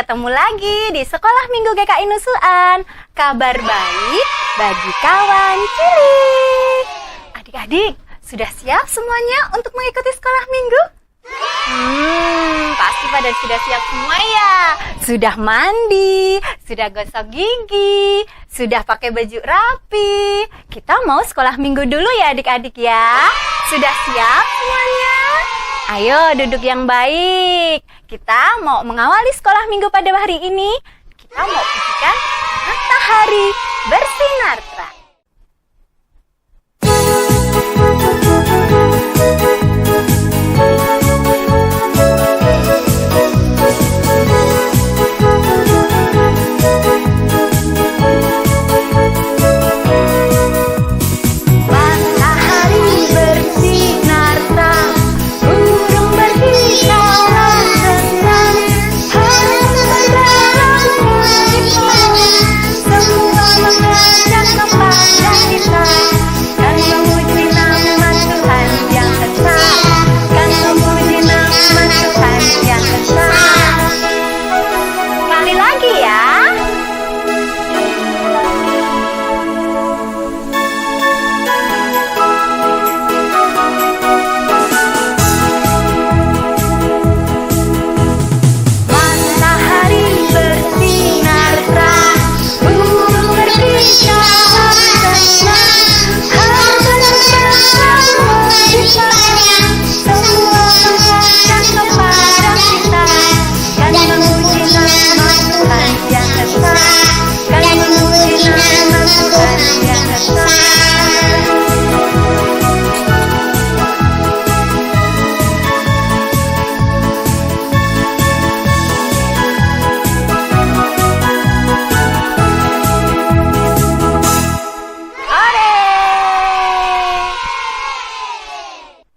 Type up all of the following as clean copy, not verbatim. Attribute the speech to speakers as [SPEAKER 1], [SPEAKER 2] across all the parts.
[SPEAKER 1] ketemu lagi di Sekolah Minggu GKI Nusuan. Kabar baik bagi kawan cilik. Adik-adik, sudah siap semuanya untuk mengikuti sekolah minggu? Pasti pada sudah siap semua ya. Sudah mandi, sudah gosok gigi, sudah pakai baju rapi. Kita mau sekolah minggu dulu ya adik-adik ya. Sudah siap semuanya? Ayo duduk yang baik. Kita mau mengawali sekolah minggu pada hari ini. Kita mau pujikan matahari bersinar terang.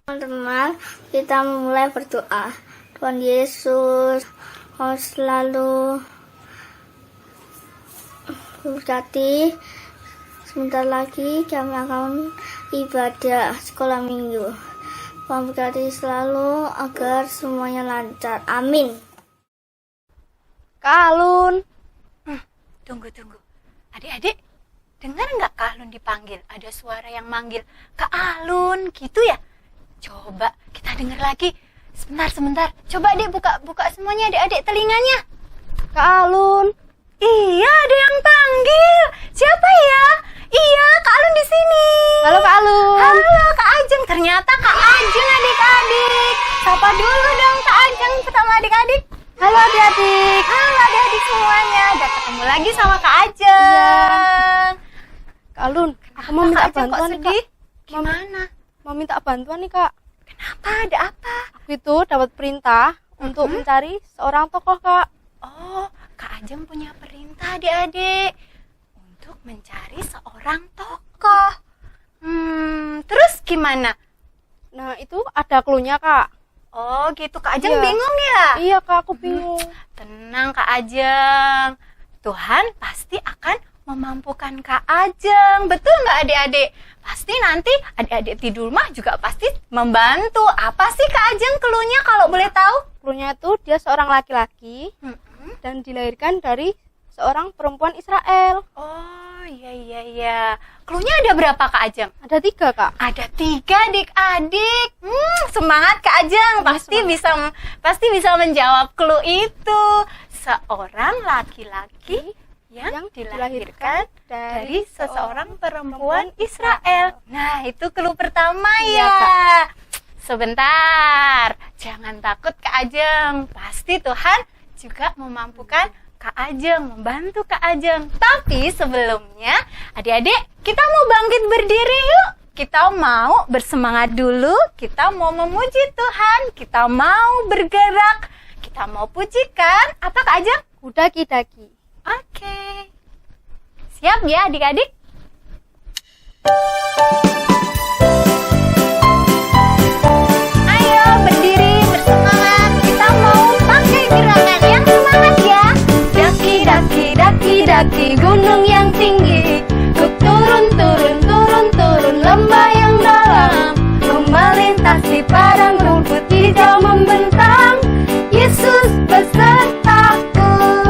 [SPEAKER 2] Teman-teman, kita mulai berdoa. Tuhan Yesus, Kau selalu berkati. Sebentar lagi kami akan ibadah sekolah minggu. Tuhan berkati selalu agar semuanya lancar. Amin.
[SPEAKER 1] Kak Alun. Tunggu. Adik-adik, dengar nggak Kak Alun dipanggil? Ada suara yang manggil, Kak Alun, gitu ya? Coba kita dengar lagi. Sebentar. Coba adik buka semuanya adik-adik telinganya. Kak Alun. Iya, ada yang panggil. Siapa ya? Iya, Kak Alun di sini.
[SPEAKER 3] Halo Kak Alun.
[SPEAKER 1] Halo Kak Ajeng. Ternyata Kak Ajeng adik-adik. Sapa dulu dong Kak Ajeng pertama adik-adik.
[SPEAKER 3] Halo adik-adik.
[SPEAKER 1] Halo adik-adik semuanya. Udah ketemu lagi sama Kak Ajeng.
[SPEAKER 3] Kak Alun, aku mau minta bantuan nih Kak.
[SPEAKER 1] Gimana?
[SPEAKER 3] Mau minta bantuan nih Kak.
[SPEAKER 1] Kenapa? Ada apa?
[SPEAKER 3] Aku itu dapat perintah untuk mencari seorang tokoh Kak.
[SPEAKER 1] Oh, Kak Ajeng punya perintah adik-adik untuk mencari seorang tokoh. Terus gimana?
[SPEAKER 3] Nah itu ada clue-nya Kak.
[SPEAKER 1] Oh gitu, Kak Ajeng
[SPEAKER 3] Iya.
[SPEAKER 1] bingung ya?
[SPEAKER 3] Iya Kak, aku bingung.
[SPEAKER 1] Tenang Kak Ajeng, Tuhan pasti akan memampukan Kak Ajeng. Betul nggak adik-adik? Pasti nanti adik-adik di rumah juga pasti membantu. Apa sih Kak Ajeng clue-nya kalau boleh tahu?
[SPEAKER 3] Clue-nya itu dia seorang laki-laki dan dilahirkan dari seorang perempuan Israel.
[SPEAKER 1] Oh iya. Clue-nya ada berapa Kak Ajeng?
[SPEAKER 3] Ada 3 Kak.
[SPEAKER 1] Ada 3 adik-adik. Semangat Kak Ajeng. Pasti bisa menjawab clue itu. Seorang laki-laki yang dilahirkan dari seseorang perempuan Israel. Nah, itu clue pertama
[SPEAKER 3] Iya,
[SPEAKER 1] ya.
[SPEAKER 3] Kak.
[SPEAKER 1] Sebentar. Jangan takut Kak Ajeng. Pasti Tuhan juga memampukan Kak Ajeng, membantu Kak Ajeng. Tapi sebelumnya, adik-adik, kita mau bangkit berdiri yuk. Kita mau bersemangat dulu. Kita mau memuji Tuhan. Kita mau bergerak. Kita mau pujikan. Apa Kak Ajeng?
[SPEAKER 3] Daki-daki.
[SPEAKER 1] Oke. Siap ya adik-adik? Ayo berdiri bersemangat. Kita mau pakai gerakan yang semangat ya. Daki gunung yang tinggi. Ku turun lembah yang dalam. Ku melintasi padang rumput hijau membentang. Yesus besertaku.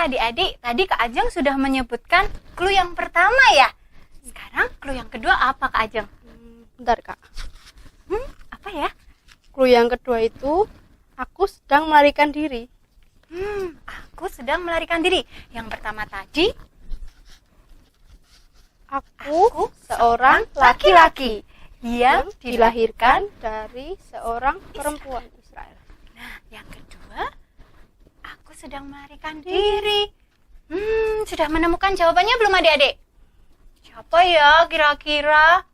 [SPEAKER 1] adik-adik, tadi Kak Ajeng sudah menyebutkan clue yang pertama ya. Sekarang clue yang kedua apa Kak Ajeng?
[SPEAKER 3] Bentar Kak.
[SPEAKER 1] Apa ya?
[SPEAKER 3] Clue yang kedua itu aku sedang melarikan diri.
[SPEAKER 1] Aku sedang melarikan diri. Yang pertama tadi,
[SPEAKER 3] Aku seorang laki-laki yang dilahirkan dari seorang perempuan Israel.
[SPEAKER 1] Nah, yang kedua, aku sedang melarikan diri. Sudah menemukan jawabannya belum adik-adik? Siapa ya kira-kira?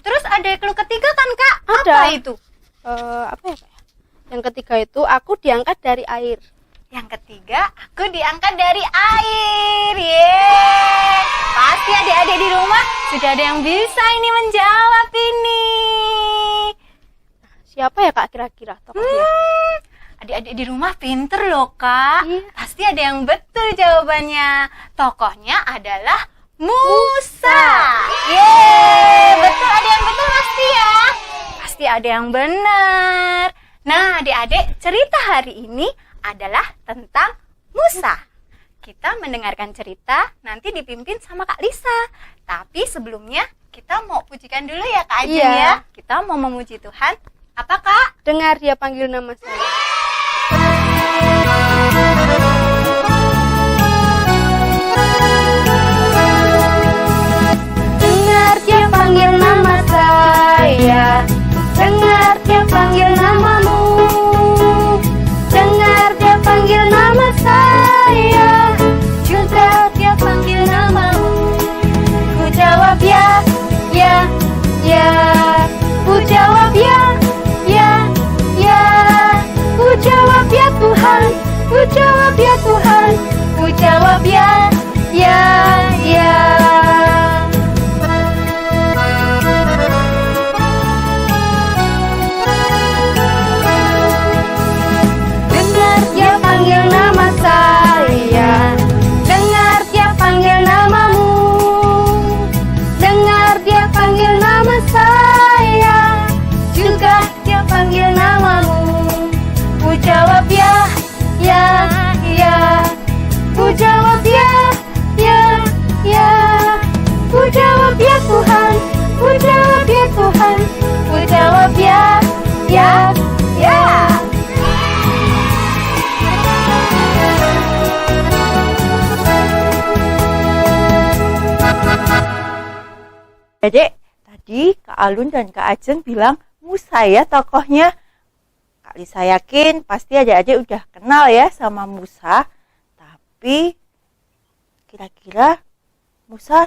[SPEAKER 1] Terus ada clue ketiga kan Kak?
[SPEAKER 3] Ada.
[SPEAKER 1] Apa itu?
[SPEAKER 3] Apa ya Kak? Yang ketiga itu aku diangkat dari air.
[SPEAKER 1] Yang ketiga, aku diangkat dari air. Yeay! Pasti adik-adik di rumah sudah ada yang bisa ini menjawab ini.
[SPEAKER 3] Siapa ya Kak kira-kira tokohnya?
[SPEAKER 1] Adik-adik di rumah pinter loh Kak.
[SPEAKER 3] Iya.
[SPEAKER 1] Pasti ada yang betul jawabannya. Tokohnya adalah Musa. Yeay! Betul, ada yang betul pasti ya. Pasti ada yang benar. Nah adik-adik, cerita hari ini adalah tentang Musa. Kita mendengarkan cerita nanti dipimpin sama Kak Lisa. Tapi sebelumnya kita mau pujikan dulu ya Kak Ajeng ya. Kita mau memuji Tuhan. Apa Kak?
[SPEAKER 3] Dengar dia panggil nama saya. Dengar dia panggil nama saya. Dengar dia panggil namamu. Dengar dia panggil nama saya. Juga dia panggil namamu. Ku jawab ya, ya, ya. Ku jawab ya, ya, ya. Ku jawab ya Tuhan. Ku jawab ya Tuhan. Ku jawab ya, ya, ya. Dengar dia panggil nama saya. Dengar dia panggil namamu. Dengar dia panggil nama saya. Juga dia panggil namamu. Ku jawab ya, ya, ya. Ku jawab ya, ya, ya. Ku jawab ya Tuhan. Ku jawab ya Tuhan. Ku jawab ya, ya, ya.
[SPEAKER 4] Dek, tadi Kak Alun dan Kak Ajeng bilang Musa ya tokohnya. Kak Lisa yakin pasti adik-adik udah kenal ya sama Musa. Tapi kira-kira Musa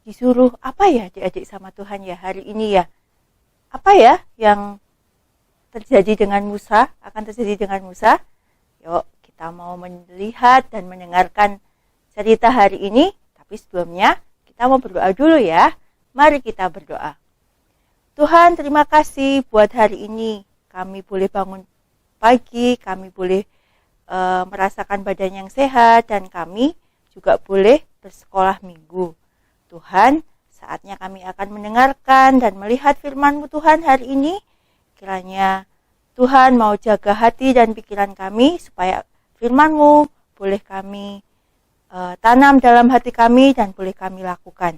[SPEAKER 4] disuruh apa ya adik-adik sama Tuhan ya hari ini ya? Apa ya yang terjadi dengan Musa, akan terjadi dengan Musa? Yuk kita mau melihat dan mendengarkan cerita hari ini. Tapi sebelumnya kita mau berdoa dulu ya. Mari kita berdoa. Tuhan, terima kasih buat hari ini. Kami boleh bangun pagi, kami boleh merasakan badan yang sehat, dan kami juga boleh bersekolah minggu. Tuhan, saatnya kami akan mendengarkan dan melihat firman-Mu Tuhan hari ini. Kiranya Tuhan mau jaga hati dan pikiran kami supaya firman-Mu boleh kami tanam dalam hati kami dan boleh kami lakukan.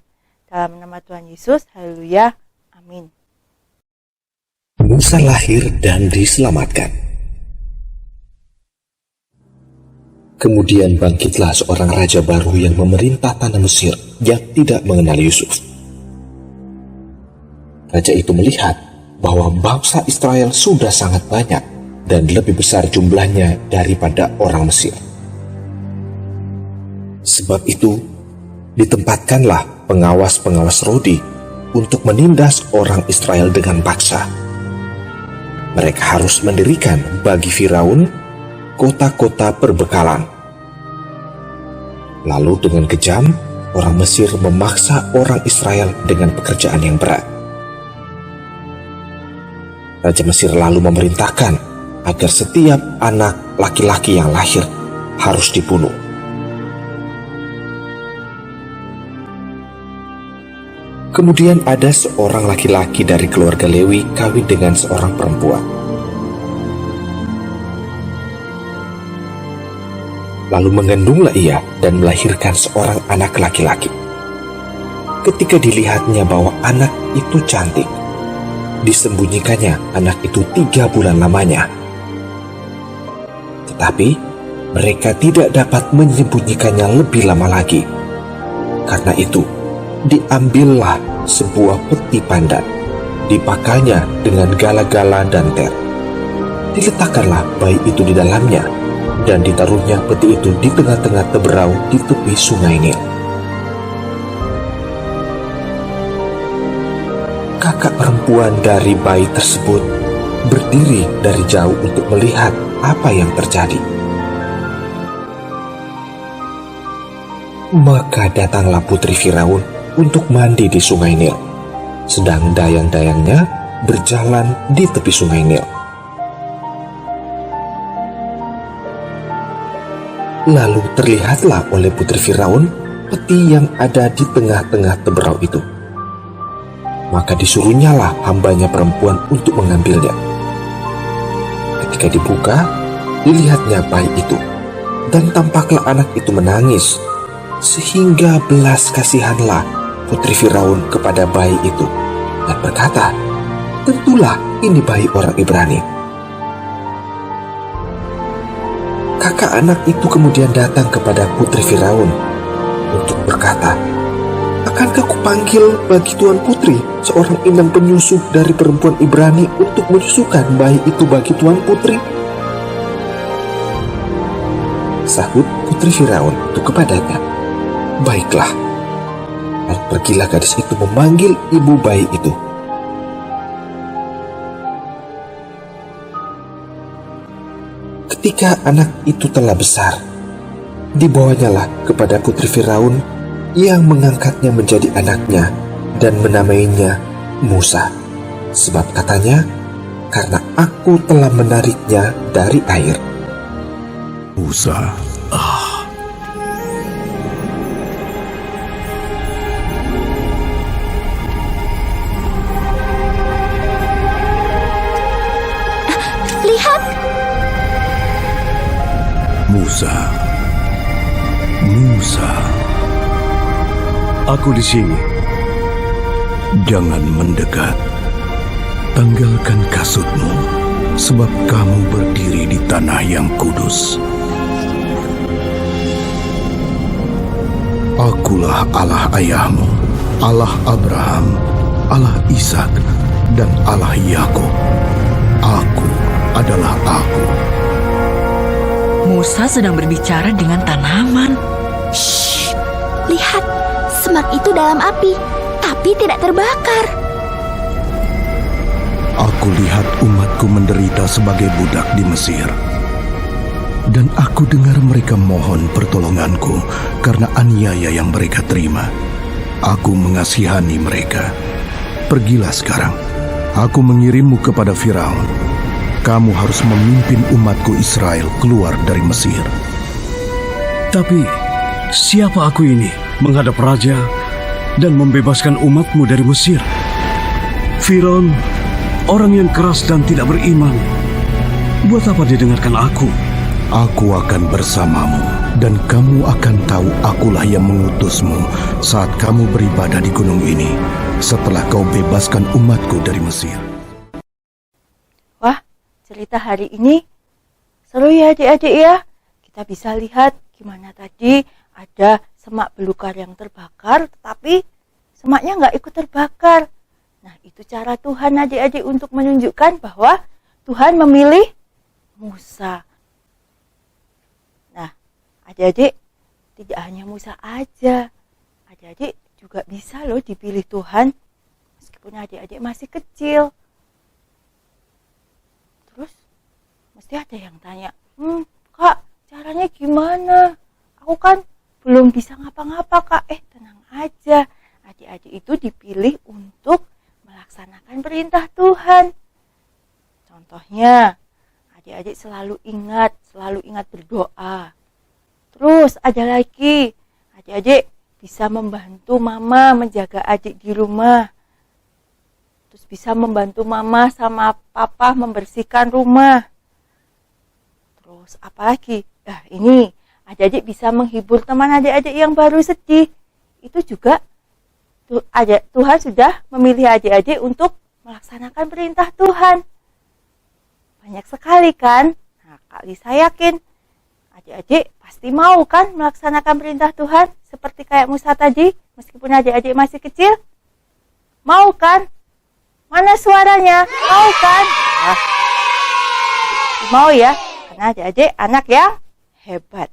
[SPEAKER 4] Dalam nama Tuhan Yesus, haleluya, amin.
[SPEAKER 5] Musa lahir dan diselamatkan. Kemudian bangkitlah seorang raja baru yang memerintah tanah Mesir yang tidak mengenal Yusuf. Raja itu melihat bahwa bangsa Israel sudah sangat banyak dan lebih besar jumlahnya daripada orang Mesir. Sebab itu, ditempatkanlah pengawas-pengawas Rodi untuk menindas orang Israel dengan paksa. Mereka harus mendirikan bagi Firaun kota-kota perbekalan. Lalu dengan kejam, orang Mesir memaksa orang Israel dengan pekerjaan yang berat. Raja Mesir lalu memerintahkan agar setiap anak laki-laki yang lahir harus dibunuh. Kemudian ada seorang laki-laki dari keluarga Lewi kawin dengan seorang perempuan. Lalu mengandunglah ia dan melahirkan seorang anak laki-laki. Ketika dilihatnya bahwa anak itu cantik, disembunyikannya anak itu 3 bulan lamanya. Tetapi mereka tidak dapat menyembunyikannya lebih lama lagi. Karena itu, diambillah sebuah peti pandan, dipakalnya dengan gala-gala dan ter. Diletakkanlah bayi itu di dalamnya, dan ditaruhnya peti itu di tengah-tengah teberau di tepi sungai Nil. Kakak perempuan dari bayi tersebut berdiri dari jauh untuk melihat apa yang terjadi. Maka datanglah putri Firaun untuk mandi di sungai Nil, sedang dayang-dayangnya berjalan di tepi sungai Nil. Lalu terlihatlah oleh putri Firaun peti yang ada di tengah-tengah teberau itu. Maka disuruhnyalah hambanya perempuan untuk mengambilnya. Ketika dibuka, dilihatnya bayi itu, dan tampaklah anak itu menangis, sehingga belas kasihanlah putri Firaun kepada bayi itu, dan berkata, "Tentulah ini bayi orang Ibrani." Kakak anak itu kemudian datang kepada putri Firaun untuk berkata, "Akankah kupanggil bagi Tuan Putri seorang inang penyusu dari perempuan Ibrani untuk menyusukan bayi itu bagi Tuan Putri?" Sahut putri Firaun itu kepadanya, "Baiklah." Lalu pergilah gadis itu memanggil ibu bayi itu. Ketika anak itu telah besar, dibawanyalah kepada putri Firaun yang mengangkatnya menjadi anaknya dan menamainya Musa. Sebab katanya, "Karena aku telah menariknya dari air."
[SPEAKER 6] Musa,
[SPEAKER 2] Lihat,
[SPEAKER 6] Musa, Musa. Aku di sini. Jangan mendekat. Tanggalkan kasutmu, sebab kamu berdiri di tanah yang kudus. Akulah Allah ayahmu, Allah Abraham, Allah Ishak, dan Allah Yakub. Aku adalah Aku.
[SPEAKER 7] Musa sedang berbicara dengan tanaman.
[SPEAKER 2] shh, lihat, semak itu dalam api, tapi tidak terbakar.
[SPEAKER 6] Aku lihat umatku menderita sebagai budak di Mesir. Dan aku dengar mereka mohon pertolonganku karena aniaya yang mereka terima. Aku mengasihani mereka. Pergilah sekarang. Aku mengirimmu kepada Firaun. Kamu harus memimpin umatku Israel keluar dari Mesir.
[SPEAKER 8] Tapi siapa aku ini menghadap raja dan membebaskan umatmu dari Mesir? Firaun, orang yang keras dan tidak beriman. Buat apa dia dengarkan aku?
[SPEAKER 6] Aku akan bersamamu, dan kamu akan tahu akulah yang mengutusmu saat kamu beribadah di gunung ini, setelah kau bebaskan umatku dari Mesir.
[SPEAKER 4] Wah, cerita hari ini seru ya adik-adik ya. Kita bisa lihat gimana tadi ada semak belukar yang terbakar, tetapi semaknya nggak ikut terbakar. Nah, itu cara Tuhan adik-adik untuk menunjukkan bahwa Tuhan memilih Musa. Nah, adik-adik tidak hanya Musa aja. Adik-adik juga bisa loh dipilih Tuhan meskipun adik-adik masih kecil. Terus mesti ada yang tanya, "Kak, caranya gimana? Aku kan belum bisa ngapa-ngapa, Kak." Tenang aja. Adik-adik itu dipilih untuk melaksanakan perintah Tuhan. Contohnya, adik-adik selalu ingat berdoa. Terus ada lagi, adik-adik bisa membantu mama menjaga adik di rumah. Terus bisa membantu mama sama papa membersihkan rumah. Terus apa lagi? Ini adik-adik bisa menghibur teman adik-adik yang baru sedih. Itu juga Tuhan sudah memilih adik-adik untuk melaksanakan perintah Tuhan. Banyak sekali kan? Nah, Kak Lisa yakin adik-adik pasti mau kan melaksanakan perintah Tuhan seperti kayak Musa tadi, meskipun adik-adik masih kecil? Mau kan? Mana suaranya? Mau kan? Nah, mau ya, karena adik-adik anak yang hebat.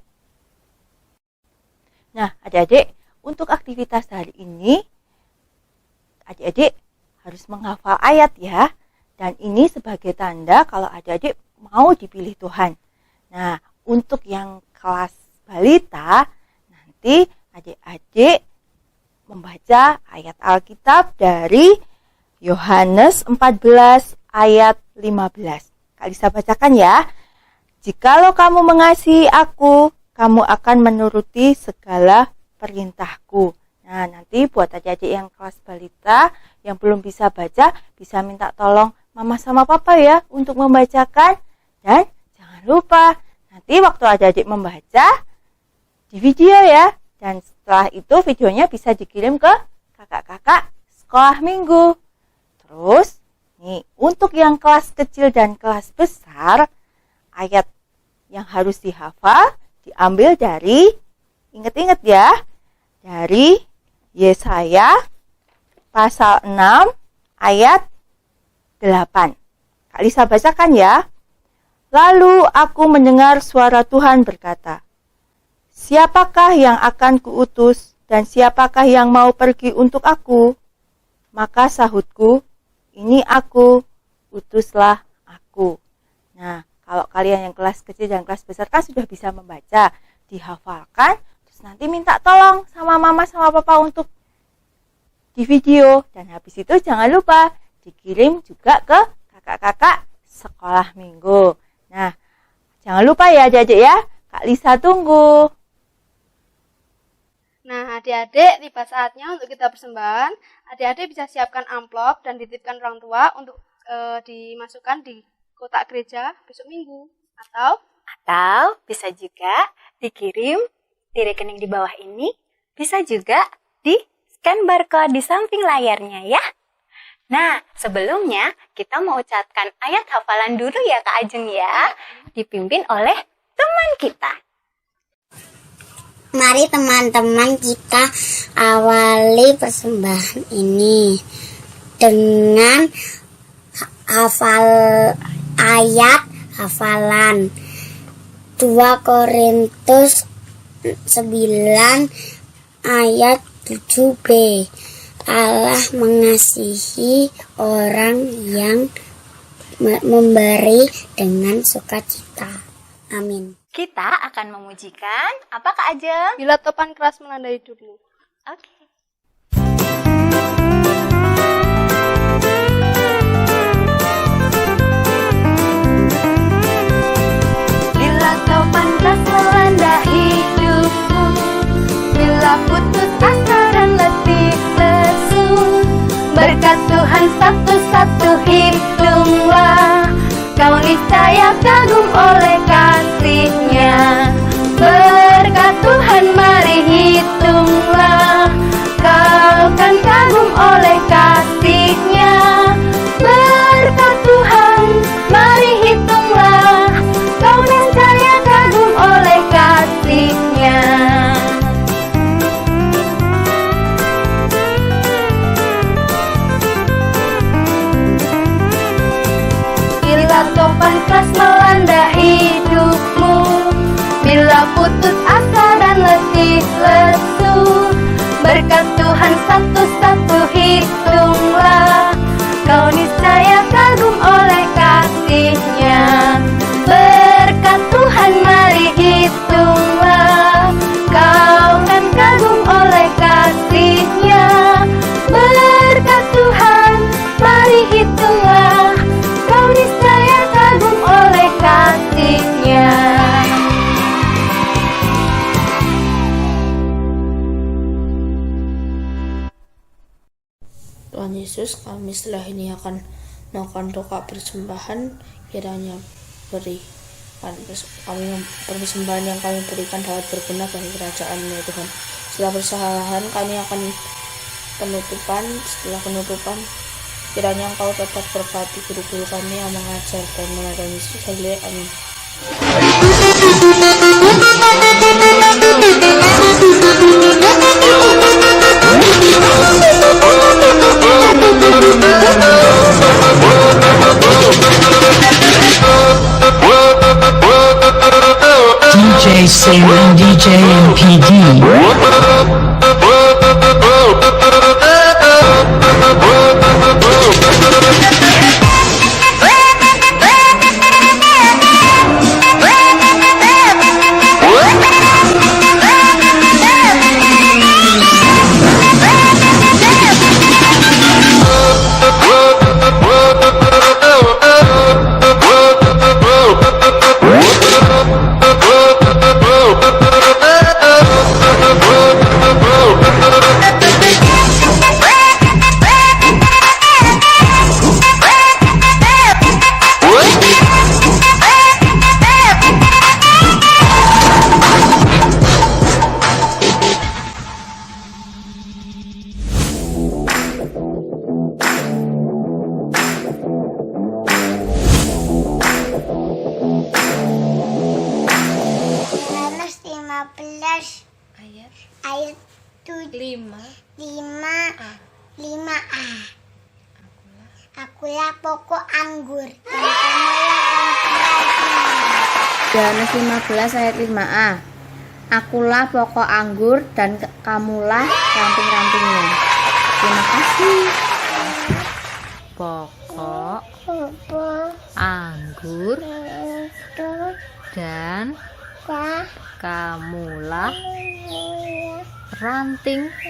[SPEAKER 4] Nah, adik-adik, untuk aktivitas hari ini, adik-adik harus menghafal ayat ya. Dan ini sebagai tanda kalau adik-adik mau dipilih Tuhan. Nah, untuk yang kelas balita, nanti adik-adik membaca ayat Alkitab dari Yohanes 14 ayat 15. Kak Lisa bacakan ya. Jikalau kamu mengasihi aku, kamu akan menuruti segala perintahku. Nah, nanti buat adik-adik yang kelas balita yang belum bisa baca, bisa minta tolong mama sama papa ya untuk membacakan. Dan jangan lupa, nanti waktu adik-adik membaca, di video ya. Dan setelah itu videonya bisa dikirim ke kakak-kakak sekolah minggu. Terus, nih untuk yang kelas kecil dan kelas besar, ayat yang harus dihafal diambil dari, ingat-ingat ya, dari Yesaya pasal 6 ayat 8. Kak Lisa bacakan ya. Lalu aku mendengar suara Tuhan berkata, siapakah yang akan kuutus dan siapakah yang mau pergi untuk aku? Maka sahutku, ini aku, utuslah aku. Nah, kalau kalian yang kelas kecil dan kelas besar kan sudah bisa membaca, dihafalkan, terus nanti minta tolong sama mama sama papa untuk di video. Dan habis itu jangan lupa dikirim juga ke kakak-kakak sekolah minggu. Nah, jangan lupa ya adik-adik ya, Kak Lisa tunggu.
[SPEAKER 3] Nah, adik-adik, tiba saatnya untuk kita persembahan. Adik-adik bisa siapkan amplop dan dititipkan orang tua untuk dimasukkan di kotak gereja besok minggu.
[SPEAKER 1] Atau bisa juga dikirim di rekening di bawah ini. Bisa juga di scan barcode di samping layarnya ya. Nah, sebelumnya kita mau ucapkan ayat hafalan dulu ya Kak Ajeng ya. Dipimpin oleh teman kita.
[SPEAKER 9] Mari teman-teman kita awali persembahan ini dengan hafalan 2 Korintus 9 ayat 7b. Allah mengasihi orang yang memberi dengan sukacita. Amin.
[SPEAKER 1] Kita akan memujikan apa Kak Ajeng?
[SPEAKER 3] Bila topan keras melanda hidupmu.
[SPEAKER 1] Oke. Bila topan keras melanda hidupmu, bila putus asa dan letih lesu, berkat Tuhan satu-satu hitunglah. Kau niscaya kagum oleh kasih-Nya. Berkat Tuhan mari hitunglah. Kau kan kagum oleh kasih-Nya. Berkat Tuhan mari hitunglah. Kau niscaya kagum oleh kasih-Nya. Bila topan keras melanda hidupmu, bila putus asa dan letih lesu, berkat Tuhan satu-satu hitunglah. Kau niscaya kagum oleh kasih-Nya. Berkat Tuhan mari hitunglah. Kau kan kagum oleh kasih-Nya. Berkat Tuhan mari hitunglah. Kau niscaya kagum oleh kasih-Nya.
[SPEAKER 10] Tuhan Yesus, kami setelah ini akan melakukan doa persembahan, kiranya beri
[SPEAKER 3] persembahan yang kami berikan dapat berguna bagi kerajaan-Mu ya Tuhan. Setelah persalahan kami akan setelah penutupan kiranya Engkau tetap berkati guru-guru kami yang mengajar dan melayani Yesus. Haleluya, amin.
[SPEAKER 7] DJ Sam and DJ MPD.
[SPEAKER 9] Ayat 5a. Akulah pokok anggur dan Yohanes 15 ayat 5a. Akulah pokok anggur dan kamulah ranting-rantingnya. Terima kasih.
[SPEAKER 3] Pokok anggur dan kamulah rantingnya.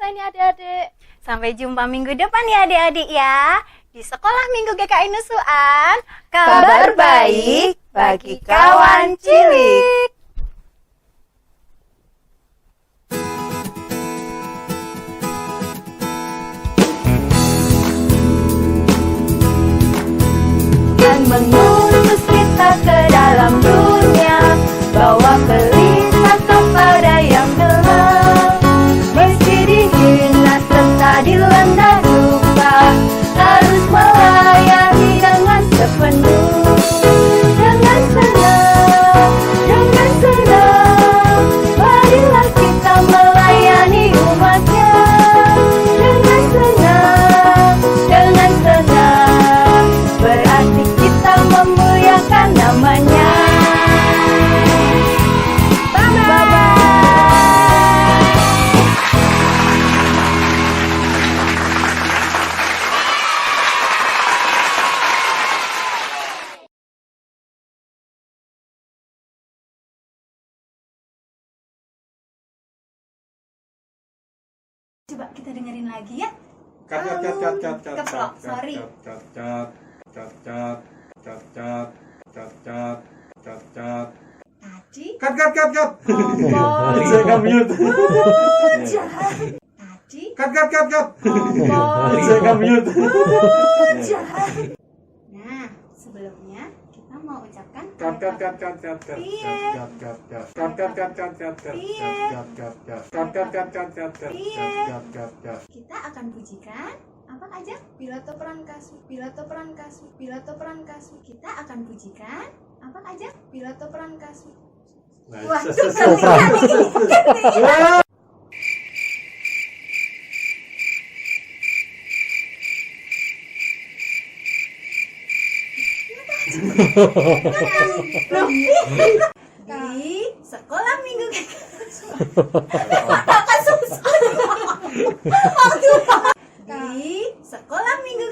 [SPEAKER 3] ini adik-adik.
[SPEAKER 1] Sampai jumpa minggu depan ya adik-adik ya. Di Sekolah Minggu GKI Nusuan.
[SPEAKER 4] Kabar baik bagi kawan cilik.
[SPEAKER 3] Dan mengutus kita ke dalam dunia, bawa pelita kepada yang gelap. Meski dihina serta dilanda duka, harus melayani dengan sepenuh. Dengan senang, marilah kita melayani umatnya. Dengan senang, berarti kita memuliakan namanya. Bye-bye.
[SPEAKER 1] Coba kita dengerin lagi ya.
[SPEAKER 10] Keplok,
[SPEAKER 1] sorry. Tadi
[SPEAKER 10] Cut.
[SPEAKER 1] ngomong
[SPEAKER 10] Saya mute.
[SPEAKER 1] jahat. Tadi
[SPEAKER 10] Cut.
[SPEAKER 1] ngomong
[SPEAKER 10] Saya mute.
[SPEAKER 1] jahat. Nah, sebelumnya kita mau ucapkan kita akan pujikan apa aja? Pilato peran kasih. Kita akan pujikan apa aja? Pilato peran kasih. Waduh, ganti. Di Sekolah Minggu Di Sekolah Minggu